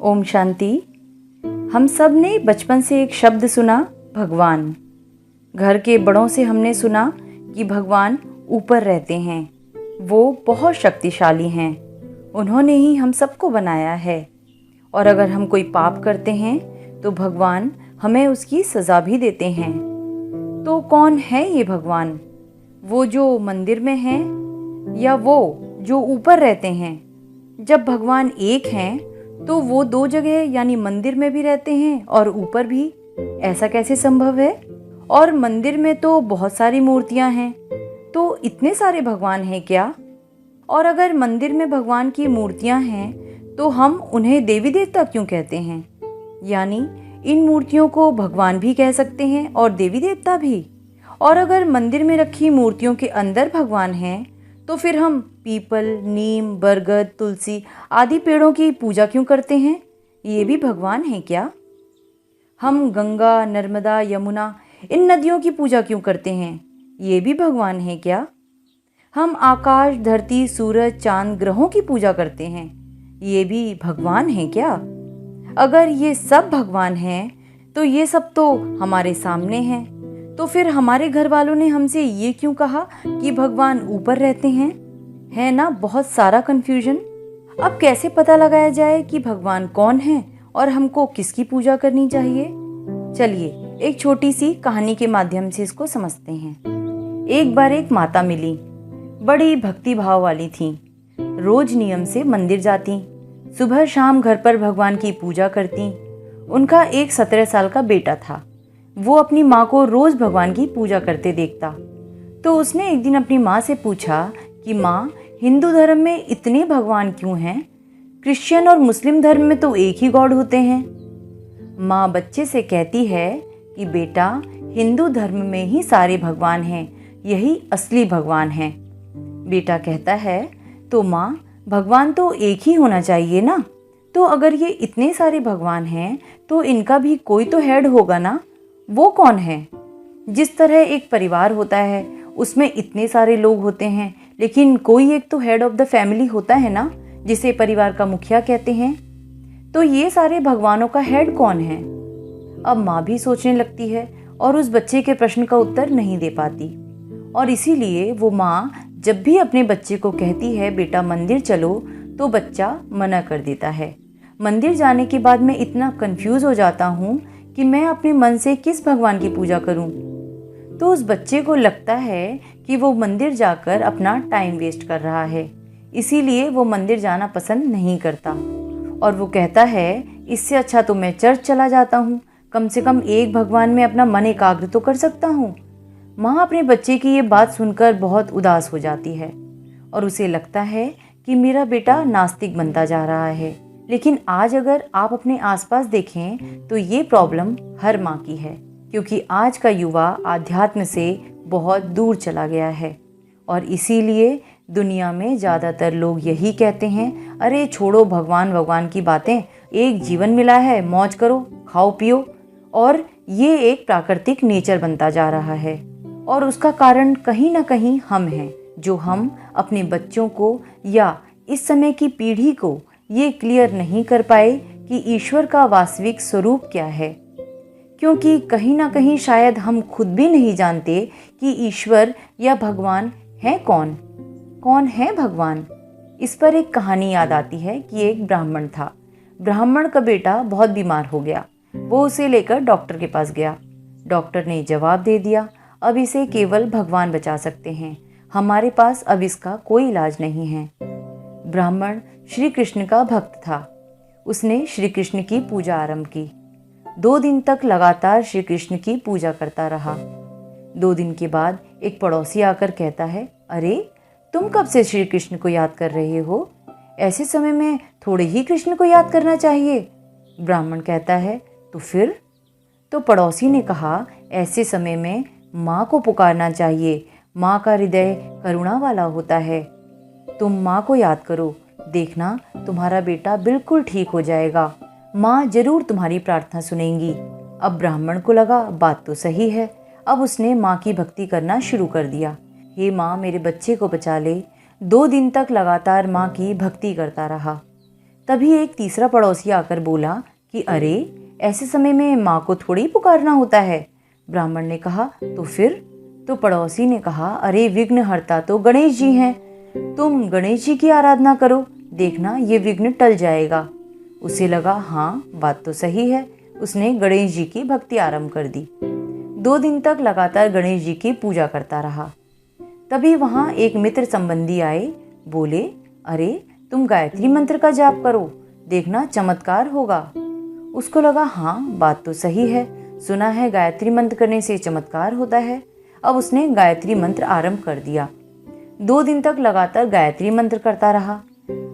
ओम शांति। हम सब ने बचपन से एक शब्द सुना, भगवान। घर के बड़ों से हमने सुना कि भगवान ऊपर रहते हैं, वो बहुत शक्तिशाली हैं, उन्होंने ही हम सबको बनाया है। और अगर हम कोई पाप करते हैं तो भगवान हमें उसकी सज़ा भी देते हैं। तो कौन है ये भगवान? वो जो मंदिर में हैं या वो जो ऊपर रहते हैं? जब भगवान एक हैं तो वो दो जगह यानी मंदिर में भी रहते हैं और ऊपर भी। ऐसा कैसे संभव है? और मंदिर में तो बहुत सारी मूर्तियां हैं, तो इतने सारे भगवान हैं क्या? और अगर मंदिर में भगवान की मूर्तियां हैं तो हम उन्हें देवी देवता क्यों कहते हैं? यानी इन मूर्तियों को भगवान भी कह सकते हैं और देवी देवता भी। और अगर मंदिर में रखी मूर्तियों के अंदर भगवान हैं तो फिर हम पीपल, नीम, बरगद, तुलसी आदि पेड़ों की पूजा क्यों करते हैं? ये भी भगवान हैं क्या? हम गंगा, नर्मदा, यमुना इन नदियों की पूजा क्यों करते हैं? ये भी भगवान हैं क्या? हम आकाश, धरती, सूरज, चांद, ग्रहों की पूजा करते हैं, ये भी भगवान हैं क्या? अगर ये सब भगवान हैं तो ये सब तो हमारे सामने हैं, तो फिर हमारे घर वालों ने हमसे ये क्यों कहा कि भगवान ऊपर रहते हैं? है ना बहुत सारा कंफ्यूजन। अब कैसे पता लगाया जाए कि भगवान कौन है और हमको किसकी पूजा करनी चाहिए? चलिए एक छोटी सी कहानी के माध्यम से इसको समझते हैं। एक बार एक माता मिली, बड़ी भक्ति भाव वाली थी, रोज नियम से मंदिर जाती, सुबह शाम घर पर भगवान की पूजा करती। उनका एक 17 साल का बेटा था। वो अपनी माँ को रोज भगवान की पूजा करते देखता। तो उसने एक दिन अपनी माँ से पूछा कि माँ, हिंदू धर्म में इतने भगवान क्यों हैं? क्रिश्चियन और मुस्लिम धर्म में तो एक ही गॉड होते हैं। माँ बच्चे से कहती है कि बेटा, हिंदू धर्म में ही सारे भगवान हैं, यही असली भगवान हैं। बेटा कहता है, तो माँ, भगवान तो एक ही होना चाहिए ना? तो अगर ये इतने सारे भगवान हैं तो इनका भी कोई तो हेड होगा ना? वो कौन है? जिस तरह एक परिवार होता है उसमें इतने सारे लोग होते हैं, लेकिन कोई एक तो हेड ऑफ द फैमिली होता है ना, जिसे परिवार का मुखिया कहते हैं। तो ये सारे भगवानों का हेड कौन है? अब माँ भी सोचने लगती है और उस बच्चे के प्रश्न का उत्तर नहीं दे पाती। और इसीलिए वो माँ जब भी अपने बच्चे को कहती है बेटा मंदिर चलो, तो बच्चा मना कर देता है। मंदिर जाने के बाद मैं इतना कंफ्यूज हो जाता हूँ कि मैं अपने मन से किस भगवान की पूजा करूं? तो उस बच्चे को लगता है कि वो मंदिर जाकर अपना टाइम वेस्ट कर रहा है, इसीलिए वो मंदिर जाना पसंद नहीं करता। और वो कहता है, इससे अच्छा तो मैं चर्च चला जाता हूँ, कम से कम एक भगवान में अपना मन एकाग्र तो कर सकता हूँ। माँ अपने बच्चे की ये बात सुनकर बहुत उदास हो जाती है और उसे लगता है कि मेरा बेटा नास्तिक बनता जा रहा है। लेकिन आज अगर आप अपने आसपास देखें तो ये प्रॉब्लम हर माँ की है, क्योंकि आज का युवा आध्यात्म से बहुत दूर चला गया है। और इसीलिए दुनिया में ज़्यादातर लोग यही कहते हैं, अरे छोड़ो भगवान भगवान की बातें, एक जीवन मिला है, मौज करो, खाओ पियो। और ये एक प्राकृतिक नेचर बनता जा रहा है और उसका कारण कहीं ना कहीं हम हैं, जो हम अपने बच्चों को या इस समय की पीढ़ी को ये क्लियर नहीं कर पाए कि ईश्वर का वास्तविक स्वरूप क्या है। क्योंकि कहीं ना कहीं शायद हम खुद भी नहीं जानते कि ईश्वर या भगवान है कौन। कौन है भगवान? इस पर एक कहानी याद आती है कि एक ब्राह्मण था। ब्राह्मण का बेटा बहुत बीमार हो गया। वो उसे लेकर डॉक्टर के पास गया। डॉक्टर ने जवाब दे दिया, अब इसे केवल भगवान बचा सकते हैं, हमारे पास अब इसका कोई इलाज नहीं है। ब्राह्मण श्री कृष्ण का भक्त था। उसने श्री कृष्ण की पूजा आरंभ की। 2 दिन तक लगातार श्री कृष्ण की पूजा करता रहा। 2 दिन के बाद एक पड़ोसी आकर कहता है, अरे तुम कब से श्री कृष्ण को याद कर रहे हो? ऐसे समय में थोड़े ही कृष्ण को याद करना चाहिए। ब्राह्मण कहता है, तो फिर? तो पड़ोसी ने कहा, ऐसे समय में माँ को पुकारना चाहिए, माँ का हृदय करुणा वाला होता है। तुम माँ को याद करो, देखना तुम्हारा बेटा बिल्कुल ठीक हो जाएगा, माँ जरूर तुम्हारी प्रार्थना सुनेंगी। अब ब्राह्मण को लगा बात तो सही है। अब उसने माँ की भक्ति करना शुरू कर दिया। हे माँ, मेरे बच्चे को बचा ले। 2 दिन तक लगातार माँ की भक्ति करता रहा। तभी एक तीसरा पड़ोसी आकर बोला कि अरे, ऐसे समय में माँ को थोड़ी पुकारना होता है। ब्राह्मण ने कहा, तो फिर? तो पड़ोसी ने कहा, अरे, विघ्नहर्ता तो गणेश जी हैं, तुम गणेश जी की आराधना करो, देखना ये विघ्न टल जाएगा। उसे लगा, हाँ, बात तो सही है। उसने गणेश जी की भक्ति आरंभ कर दी। 2 दिन तक लगातार गणेश जी की पूजा करता रहा। तभी वहाँ एक मित्र संबंधी आए, बोले, अरे, तुम गायत्री मंत्र का जाप करो, देखना चमत्कार होगा। उसको लगा, हाँ, बात तो सही है, सुना है गायत्री मंत्र करने से चमत्कार होता है। अब उसने गायत्री मंत्र आरंभ कर दिया। 2 दिन तक लगातार गायत्री मंत्र करता रहा।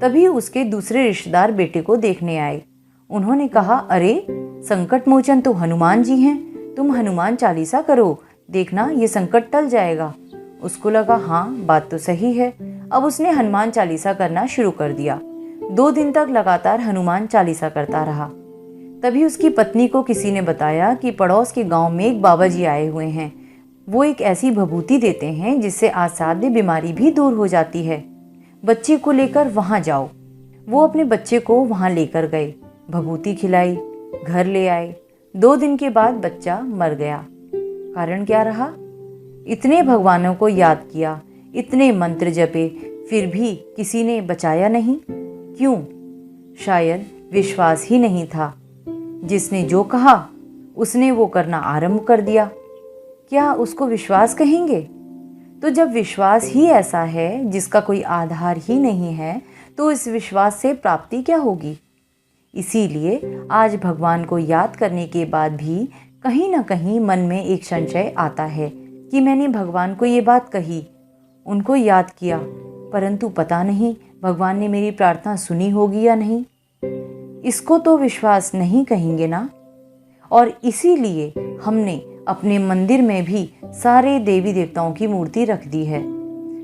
तभी उसके दूसरे रिश्तेदार बेटे को देखने आए। उन्होंने कहा, अरे, संकट मोचन तो हनुमान जी हैं, तुम हनुमान चालीसा करो, देखना ये संकट टल जाएगा। उसको लगा, हाँ, बात तो सही है। अब उसने हनुमान चालीसा करना शुरू कर दिया। 2 दिन तक लगातार हनुमान चालीसा करता रहा। तभी उसकी पत्नी को किसी ने बताया कि पड़ोस के गांव में एक बाबा जी आए हुए हैं। वो एक ऐसी भभूति देते हैं जिससे असाध्य बीमारी भी दूर हो जाती है। बच्चे को लेकर वहां जाओ। वो अपने बच्चे को वहां लेकर गए, भभूति खिलाई, घर ले आए। 2 दिन के बाद बच्चा मर गया। कारण क्या रहा? इतने भगवानों को याद किया, इतने मंत्र जपे, फिर भी किसी ने बचाया नहीं। क्यों? शायद विश्वास ही नहीं था। जिसने जो कहा उसने वो करना आरंभ कर दिया। क्या उसको विश्वास कहेंगे? तो जब विश्वास ही ऐसा है जिसका कोई आधार ही नहीं है, तो इस विश्वास से प्राप्ति क्या होगी? इसीलिए आज भगवान को याद करने के बाद भी कहीं ना कहीं मन में एक संशय आता है कि मैंने भगवान को ये बात कही, उनको याद किया, परंतु पता नहीं भगवान ने मेरी प्रार्थना सुनी होगी या नहीं। इसको तो विश्वास नहीं कहेंगे ना। और इसीलिए हमने अपने मंदिर में भी सारे देवी देवताओं की मूर्ति रख दी है।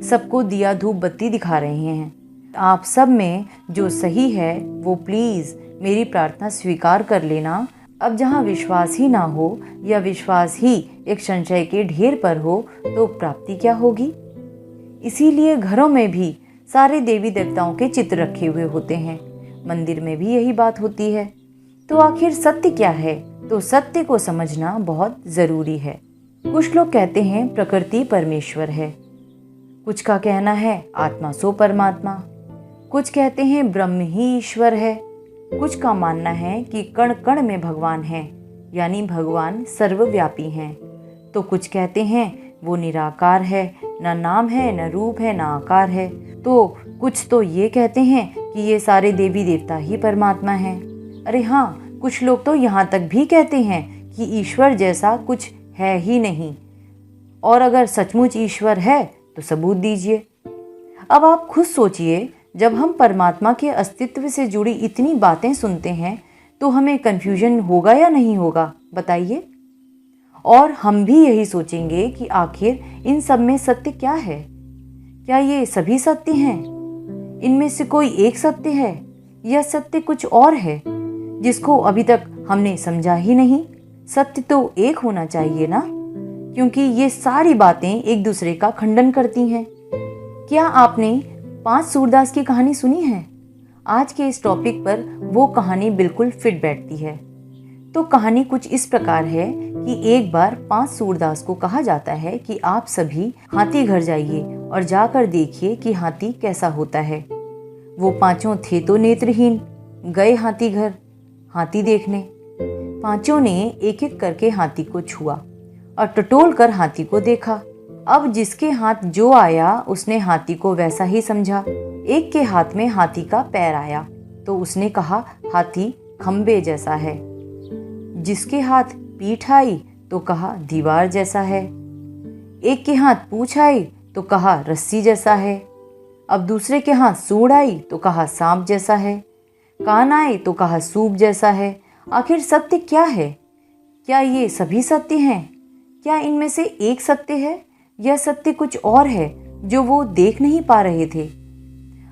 सबको दिया धूप बत्ती दिखा रहे हैं। आप सब में जो सही है वो प्लीज़ मेरी प्रार्थना स्वीकार कर लेना। अब जहाँ विश्वास ही ना हो या विश्वास ही एक संशय के ढेर पर हो तो प्राप्ति क्या होगी? इसीलिए घरों में भी सारे देवी देवताओं के चित्र रखे हुए होते हैं। मंदिर में भी यही बात होती है। तो आखिर सत्य क्या है? तो सत्य को समझना बहुत ज़रूरी है। कुछ लोग कहते हैं प्रकृति परमेश्वर है, कुछ का कहना है आत्मा सो परमात्मा, कुछ कहते हैं ब्रह्म ही ईश्वर है, कुछ का मानना है कि कण कण में भगवान है, यानी भगवान सर्वव्यापी हैं। तो कुछ कहते हैं वो निराकार है, न नाम है, न रूप है, न आकार है। तो कुछ तो ये कहते हैं कि ये सारे देवी देवता ही परमात्मा हैं। अरे हाँ, कुछ लोग तो यहाँ तक भी कहते हैं कि ईश्वर जैसा कुछ है ही नहीं, और अगर सचमुच ईश्वर है तो सबूत दीजिए। अब आप खुद सोचिए, जब हम परमात्मा के अस्तित्व से जुड़ी इतनी बातें सुनते हैं तो हमें कन्फ्यूजन होगा या नहीं होगा, बताइए। और हम भी यही सोचेंगे कि आखिर इन सब में सत्य क्या है? क्या ये सभी सत्य हैं? इनमें से कोई एक सत्य है या सत्य कुछ और है जिसको अभी तक हमने समझा ही नहीं? सत्य तो एक होना चाहिए ना, क्योंकि ये सारी बातें एक दूसरे का खंडन करती हैं। क्या आपने 5 सूरदास की कहानी सुनी है? आज के इस टॉपिक पर वो कहानी बिल्कुल फिट बैठती है। तो कहानी कुछ इस प्रकार है कि एक बार 5 सूरदास को कहा जाता है कि आप सभी हाथी घर जाइए और जाकर देखिए कि हाथी कैसा होता है। वो पांचों थे तो नेत्रहीन, गए हाथी घर हाथी देखने। पांचों ने एक एक करके हाथी को छुआ और टटोल कर हाथी को देखा। अब जिसके हाथ जो आया उसने हाथी को वैसा ही समझा। एक के हाथ में हाथी का पैर आया तो उसने कहा हाथी खंबे जैसा है। जिसके हाथ पीठ आई तो कहा दीवार जैसा है। एक के हाथ पूंछ आई तो कहा रस्सी जैसा है। अब दूसरे के हाथ सूंड आई तो कहा सांप जैसा है। कान आए तो कहा सूप जैसा है। आखिर सत्य क्या है? क्या ये सभी सत्य हैं? क्या इनमें से एक सत्य है या सत्य कुछ और है जो वो देख नहीं पा रहे थे?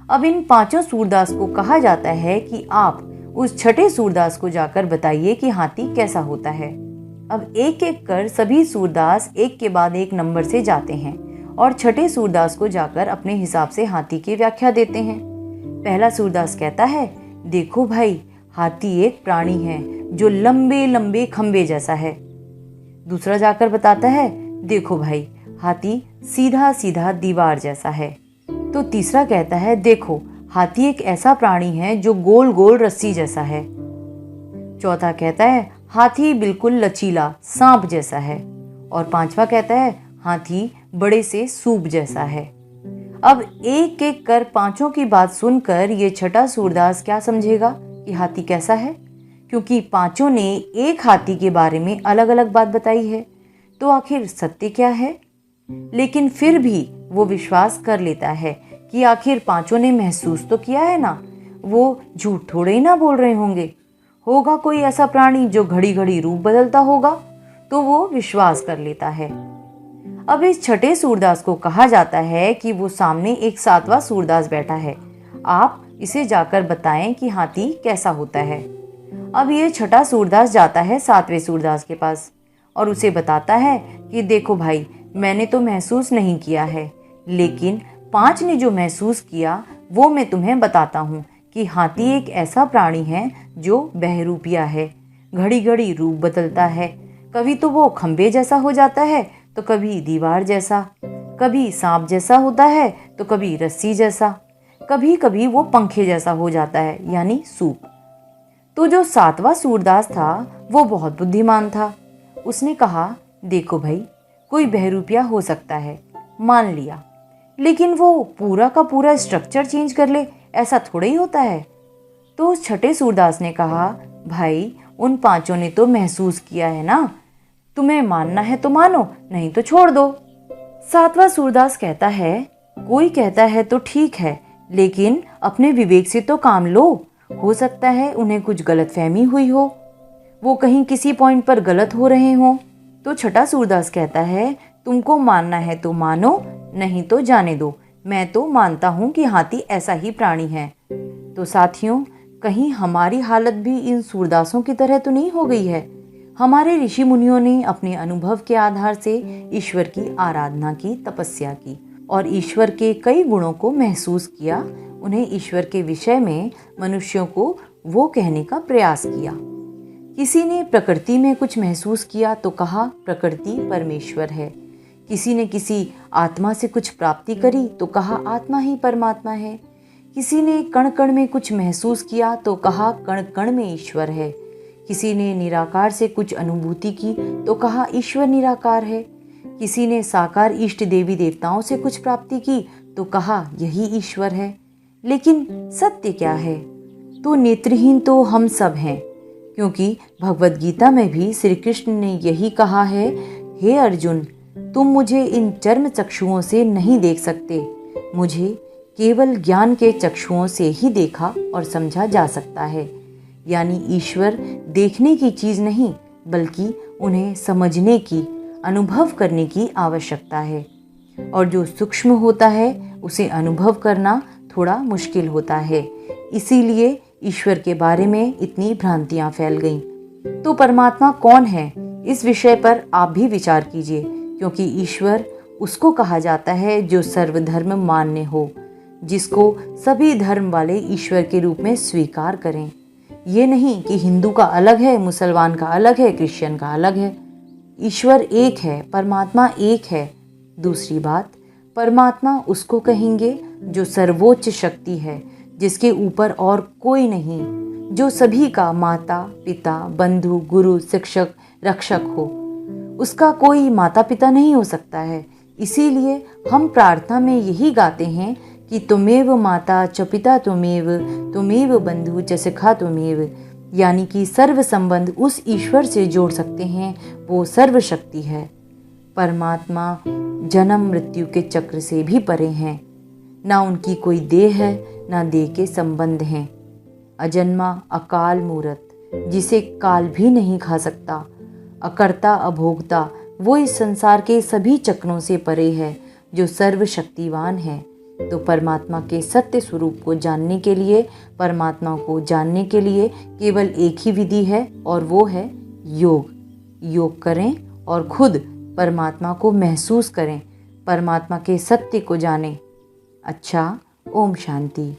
अब इन पांचों सूरदास को कहा जाता है कि आप उस छठे सूरदास को जाकर बताइए कि हाथी कैसा होता है। अब एक एक कर सभी सूरदास एक के बाद एक नंबर से जाते हैं और छठे सूरदास को जाकर अपने हिसाब से हाथी की व्याख्या देते हैं। पहला सूरदास कहता है देखो भाई, हाथी एक प्राणी है जो लंबे लंबे खंबे जैसा है। दूसरा जाकर बताता है, देखो भाई, हाथी सीधा सीधा दीवार जैसा है। तो तीसरा कहता है, देखो, हाथी एक ऐसा प्राणी है जो गोल गोल रस्सी जैसा है। चौथा कहता है, हाथी बिल्कुल लचीला सांप जैसा है। और पांचवा कहता है, हाथी बड़े से सूप जैसा है। अब एक एक कर पांचों की बात सुनकर ये छठा सूरदास क्या समझेगा कि हाथी कैसा है, क्योंकि पांचों ने एक हाथी के बारे में अलग अलग बात बताई है। तो आखिर सत्य क्या है? लेकिन फिर भी वो विश्वास कर लेता है कि आखिर पांचों ने महसूस तो किया है ना, वो झूठ थोड़े ही ना बोल रहे होंगे। होगा कोई ऐसा प्राणी जो घड़ी घड़ी रूप बदलता होगा, तो वो विश्वास कर लेता है। अब इस छठे सूरदास को कहा जाता है कि वो सामने एक सातवां सूरदास बैठा है, आप इसे जाकर बताएं कि हाथी कैसा होता है। अब ये छठा सूरदास जाता है सातवें सूरदास के पास और उसे बताता है कि देखो भाई, मैंने तो महसूस नहीं किया है, लेकिन पांच ने जो महसूस किया वो मैं तुम्हें बताता हूँ कि हाथी एक ऐसा प्राणी है जो बहरूपिया है, घड़ी घड़ी रूप बदलता है। कभी तो वो खंबे जैसा हो जाता है, तो कभी दीवार जैसा, कभी सांप जैसा होता है, तो कभी रस्सी जैसा, कभी कभी वो पंखे जैसा हो जाता है, यानी सूप। तो जो सातवां सूरदास था वो बहुत बुद्धिमान था। उसने कहा, देखो भाई, कोई बहरूपिया हो सकता है, मान लिया, लेकिन वो पूरा का पूरा स्ट्रक्चर चेंज कर ले, ऐसा थोड़ा ही होता है। तो उस छठे सूरदास ने कहा, भाई, उन पांचों ने तो महसूस किया है ना, तुम्हें मानना है तो मानो, नहीं तो छोड़ दो। सातवां सूरदास कहता है, कोई कहता है तो ठीक है, लेकिन अपने विवेक से तो काम लो, हो सकता है उन्हें कुछ गलतफहमी हुई हो, वो कहीं किसी पॉइंट पर गलत हो रहे हो। तो छठा सूरदास कहता है, तुमको मानना है तो मानो, नहीं तो जाने दो, मैं तो मानता हूं कि हाथी ऐसा ही प्राणी है। तो साथियों, कहीं हमारी हालत भी इन सूरदासों की तरह तो नहीं हो गई है? हमारे ऋषि मुनियों ने अपने अनुभव के आधार से ईश्वर की आराधना की, तपस्या की और ईश्वर के कई गुणों को महसूस किया। उन्हें ईश्वर के विषय में मनुष्यों को वो कहने का प्रयास किया। किसी ने प्रकृति में कुछ महसूस किया तो कहा प्रकृति परमेश्वर है। किसी ने किसी आत्मा से कुछ प्राप्ति करी तो कहा आत्मा ही परमात्मा है। किसी ने कण कण में कुछ महसूस किया तो कहा कण कण में ईश्वर है। किसी ने निराकार से कुछ अनुभूति की तो कहा ईश्वर निराकार है। किसी ने साकार इष्ट देवी देवताओं से कुछ प्राप्ति की तो कहा यही ईश्वर है। लेकिन सत्य क्या है? तो नेत्रहीन तो हम सब हैं, क्योंकि भगवद गीता में भी श्री कृष्ण ने यही कहा है, हे अर्जुन, तुम मुझे इन चर्म चक्षुओं से नहीं देख सकते, मुझे केवल ज्ञान के चक्षुओं से ही देखा और समझा जा सकता है। यानी ईश्वर देखने की चीज नहीं, बल्कि उन्हें समझने की, अनुभव करने की आवश्यकता है। और जो सूक्ष्म होता है उसे अनुभव करना थोड़ा मुश्किल होता है। इसीलिए ईश्वर के बारे में इतनी भ्रांतियां फैल गईं। तो परमात्मा कौन है, इस विषय पर आप भी विचार कीजिए, क्योंकि ईश्वर उसको कहा जाता है जो सर्वधर्म मान्य हो, जिसको सभी धर्म वाले ईश्वर के रूप में स्वीकार करें। ये नहीं कि हिंदू का अलग है, मुसलमान का अलग है, क्रिश्चियन का अलग है। ईश्वर एक है, परमात्मा एक है। दूसरी बात, परमात्मा उसको कहेंगे जो सर्वोच्च शक्ति है, जिसके ऊपर और कोई नहीं, जो सभी का माता पिता बंधु गुरु शिक्षक रक्षक हो। उसका कोई माता पिता नहीं हो सकता है। इसीलिए हम प्रार्थना में यही गाते हैं कि तुमेव माता च पिता तुमेव बंधु च सखा तुमेव, यानी कि सर्व संबंध उस ईश्वर से जोड़ सकते हैं, वो सर्वशक्ति है। परमात्मा जन्म मृत्यु के चक्र से भी परे हैं, ना उनकी कोई देह है ना देह के संबंध हैं। अजन्मा अकाल मूरत, जिसे काल भी नहीं खा सकता, अकर्ता अभोक्ता, वो इस संसार के सभी चक्रों से परे है, जो सर्वशक्तिवान है। तो परमात्मा के सत्य स्वरूप को जानने के लिए, परमात्मा को जानने के लिए केवल एक ही विधि है, और वो है योग। योग करें और खुद परमात्मा को महसूस करें, परमात्मा के सत्य को जानें। अच्छा, ओम शांति।